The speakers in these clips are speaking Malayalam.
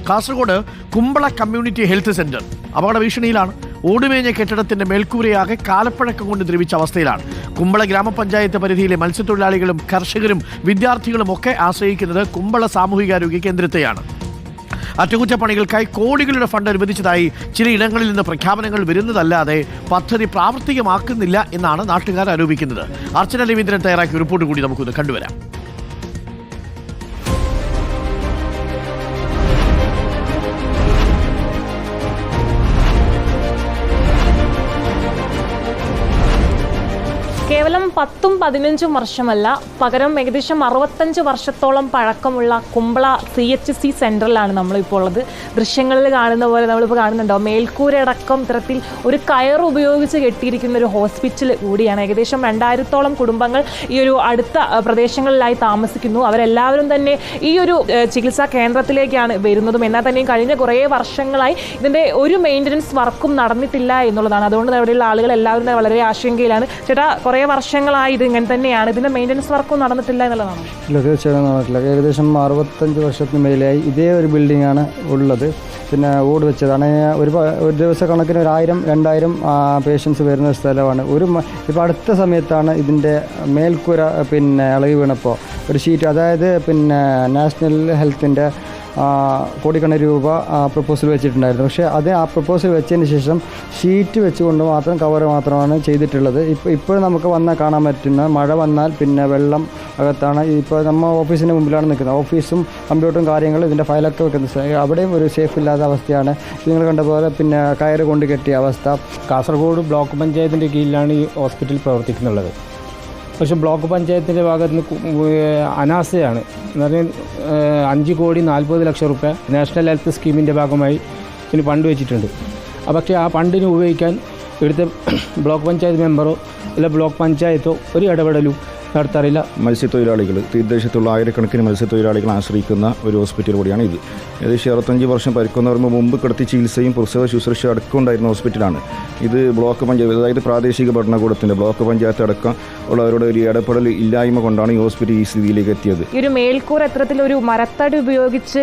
Kasaragod Kumbla community health centre അപകട ഭീഷണിയിലാണ്. ഓടുമേഞ്ഞ കെട്ടിടത്തിന്റെ മേൽക്കൂരയാകെ കാലപ്പഴക്കം കൊണ്ട് ദ്രവിച്ച അവസ്ഥയിലാണ്. കുമ്പള ഗ്രാമപഞ്ചായത്ത് പരിധിയിലെ മത്സ്യത്തൊഴിലാളികളും കർഷകരും വിദ്യാർത്ഥികളും ഒക്കെ ആശ്രയിക്കുന്നത് കുമ്പള സാമൂഹികാരോഗ്യ കേന്ദ്രത്തെയാണ്. അറ്റകുറ്റപ്പണികൾക്കായി കോടികളുടെ ഫണ്ട് അനുവദിച്ചതായി ചിലയിടങ്ങളിൽ നിന്ന് പ്രഖ്യാപനങ്ങൾ വരുന്നതല്ലാതെ പദ്ധതി പ്രാവർത്തികമാക്കുന്നില്ല എന്നാണ് നാട്ടുകാർ ആരോപിക്കുന്നത്. അർച്ചന രവീന്ദ്രൻ തയ്യാറാക്കിയ റിപ്പോർട്ട് കൂടി നമുക്കൊന്ന് കണ്ടുവരാം. കേവലം 10-15 വർഷമല്ല, പകരം ഏകദേശം 65 വർഷത്തോളം പഴക്കമുള്ള കുമ്പള CHC സെൻറ്ററിലാണ് നമ്മളിപ്പോൾ ഉള്ളത്. ദൃശ്യങ്ങളിൽ കാണുന്ന പോലെ നമ്മളിപ്പോൾ കാണുന്നുണ്ടോ, മേൽക്കൂരയടക്കം ഇത്തരത്തിൽ ഒരു കയർ ഉപയോഗിച്ച് കെട്ടിയിരിക്കുന്ന ഒരു ഹോസ്പിറ്റൽ കൂടിയാണ്. ഏകദേശം 2000-ഓളം കുടുംബങ്ങൾ ഈ ഒരു അടുത്ത പ്രദേശങ്ങളിലായി താമസിക്കുന്നു. അവരെല്ലാവരും തന്നെ ഈ ഒരു ചികിത്സാ കേന്ദ്രത്തിലേക്കാണ് വരുന്നതും. എന്നാൽ തന്നെയും കഴിഞ്ഞ കുറേ വർഷങ്ങളായി ഇതിൻ്റെ ഒരു മെയിൻ്റനൻസ് വർക്കും നടന്നിട്ടില്ല എന്നുള്ളതാണ്. അതുകൊണ്ട് അവിടെയുള്ള ആളുകൾ എല്ലാവരും വളരെ ആശങ്കയിലാണ്. ചേട്ടാ, കുറേ വർഷങ്ങളായി ഇത് ഇങ്ങനെ തന്നെയാണ്, ഇതിന്റെ മെയിൻ്റനൻസ് വർക്കും നടന്നിട്ടില്ല എന്നുള്ളതാണ്? ഇല്ല, തീർച്ചയായും നടന്നിട്ടില്ല. ഏകദേശം 65 വർഷത്തിന് മേലെയായി ഇതേ ഒരു ബിൽഡിംഗ് ആണ് ഉള്ളത്. പിന്നെ ഓട് വെച്ചതാണ്. ഒരു ദിവസ കണക്കിന് 1000-2000 പേഷ്യൻസ് വരുന്ന സ്ഥലമാണ്. ഇപ്പോൾ അടുത്ത സമയത്താണ് ഇതിൻ്റെ മേൽക്കൂര ഇളകി വീണപ്പോൾ ഒരു ഷീറ്റ്, അതായത് നാഷണൽ ഹെൽത്തിൻ്റെ കോടിക്കണക്കിന് രൂപ പ്രപ്പോസൽ വെച്ചിട്ടുണ്ടായിരുന്നു. പക്ഷേ ആ പ്രപ്പോസൽ വെച്ചതിന് ശേഷം ഷീറ്റ് വെച്ചുകൊണ്ട് മാത്രം കവർ മാത്രമാണ് ചെയ്തിട്ടുള്ളത്. ഇപ്പോൾ നമുക്ക് കാണാൻ പറ്റുന്ന മഴ വന്നാൽ വെള്ളം അകത്താണ്. ഇപ്പോൾ നമ്മൾ ഓഫീസിന് മുമ്പിലാണ് നിൽക്കുന്നത്. ഓഫീസും കമ്പ്യൂട്ടറും കാര്യങ്ങളും ഇതിൻ്റെ ഫയലൊക്കെ വെക്കുന്ന അവിടെയും ഒരു സേഫ് ഇല്ലാത്ത അവസ്ഥയാണ്. നിങ്ങൾ കണ്ട പോലെ കയറ് കൊണ്ട് കെട്ടിയ അവസ്ഥ. കാസർഗോഡ് ബ്ലോക്ക് പഞ്ചായത്തിൻ്റെ കീഴിലാണ് ഈ ഹോസ്പിറ്റൽ പ്രവർത്തിക്കുന്നുള്ളത്. പക്ഷേ ബ്ലോക്ക് പഞ്ചായത്തിൻ്റെ ഭാഗത്ത് നിന്ന് അനാസ്ഥയാണ്. എന്ന് പറഞ്ഞാൽ 5,40,00,000 രൂപ നാഷണൽ ഹെൽത്ത് സ്കീമിൻ്റെ ഭാഗമായി ഇതിന് ഫണ്ട് വെച്ചിട്ടുണ്ട്. പക്ഷേ ആ ഫണ്ടിന് ഉപയോഗിക്കാൻ ഇവിടുത്തെ ബ്ലോക്ക് പഞ്ചായത്ത് മെമ്പറോ അല്ല ബ്ലോക്ക് പഞ്ചായത്തോ ഒരു ഇടപെടലും നടത്താറില്ല. മത്സ്യത്തൊഴിലാളികൾ, തീരദേശത്തുള്ള ആയിരക്കണക്കിന് മത്സ്യത്തൊഴിലാളികൾ ആശ്രയിക്കുന്ന ഒരു ഹോസ്പിറ്റൽ കൂടിയാണ് ഇത്. ഏകദേശം 65 വർഷം പരിക്കുന്നവർക്ക് മുമ്പ് കിടത്തി ചികിത്സയും പ്രസവ ശുശ്രൂഷ അടക്കം ഉണ്ടായിരുന്ന ഹോസ്പിറ്റലാണ് ഇത്. ബ്ലോക്ക് പഞ്ചായത്ത്, അതായത് പ്രാദേശിക ഭരണകൂടത്തിൻ്റെ ബ്ലോക്ക് പഞ്ചായത്ത് അടക്കം ഉള്ളവരുടെ ഒരു ഇടപെടൽ ഇല്ലായ്മ കൊണ്ടാണ് ഈ ഹോസ്പിറ്റൽ ഈ സ്ഥിതിയിലേക്ക് എത്തിയത്. ഈ ഒരു മേൽക്കൂർ എത്തരത്തിലൊരു മരത്തടി ഉപയോഗിച്ച്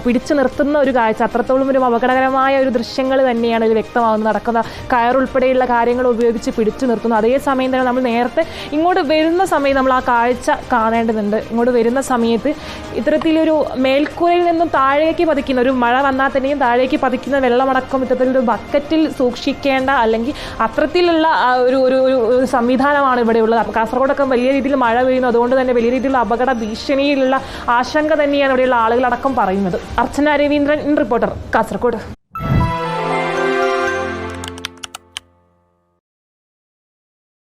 പിടിച്ചു നിർത്തുന്ന ഒരു കാഴ്ച, അത്രത്തോളം ഒരു അപകടകരമായ ഒരു ദൃശ്യങ്ങൾ തന്നെയാണ് ഇത് വ്യക്തമാകുന്നത്. നടക്കുന്ന കയറുൾപ്പെടെയുള്ള കാര്യങ്ങൾ ഉപയോഗിച്ച് പിടിച്ചു നിർത്തുന്നു. അതേസമയം തന്നെ നമ്മൾ നേരത്തെ ഇങ്ങോട്ട് വരുന്ന സമയത്ത് നമ്മൾ ആ കാഴ്ച കാണേണ്ടതുണ്ട്. ഇങ്ങോട്ട് വരുന്ന സമയത്ത് ഇത്തരത്തിലൊരു മേൽക്കൂരയിൽ നിന്നും താഴേക്ക് പതിക്കുന്ന, ഒരു മഴ വന്നാൽ തന്നെയും താഴേക്ക് പതിക്കുന്ന വെള്ളമടക്കം ഇത്തരത്തിലൊരു ബക്കറ്റിൽ സൂക്ഷിക്കേണ്ട, അല്ലെങ്കിൽ അത്തരത്തിലുള്ള ഒരു സംവിധാനമാണ് ഇവിടെ ഉള്ളത്. കാസർഗോഡൊക്കെ വലിയ രീതിയിൽ മഴ പെയ്യുന്നു. അതുകൊണ്ട് തന്നെ വലിയ രീതിയിലുള്ള അപകട ഭീഷണിയിലുള്ള ആശങ്ക തന്നെയാണ് ഇവിടെയുള്ള ആളുകളടക്കം പറയുന്നത്. അർച്ചന രവീന്ദ്രൻ, റിപ്പോർട്ടർ, കാസർഗോഡ്.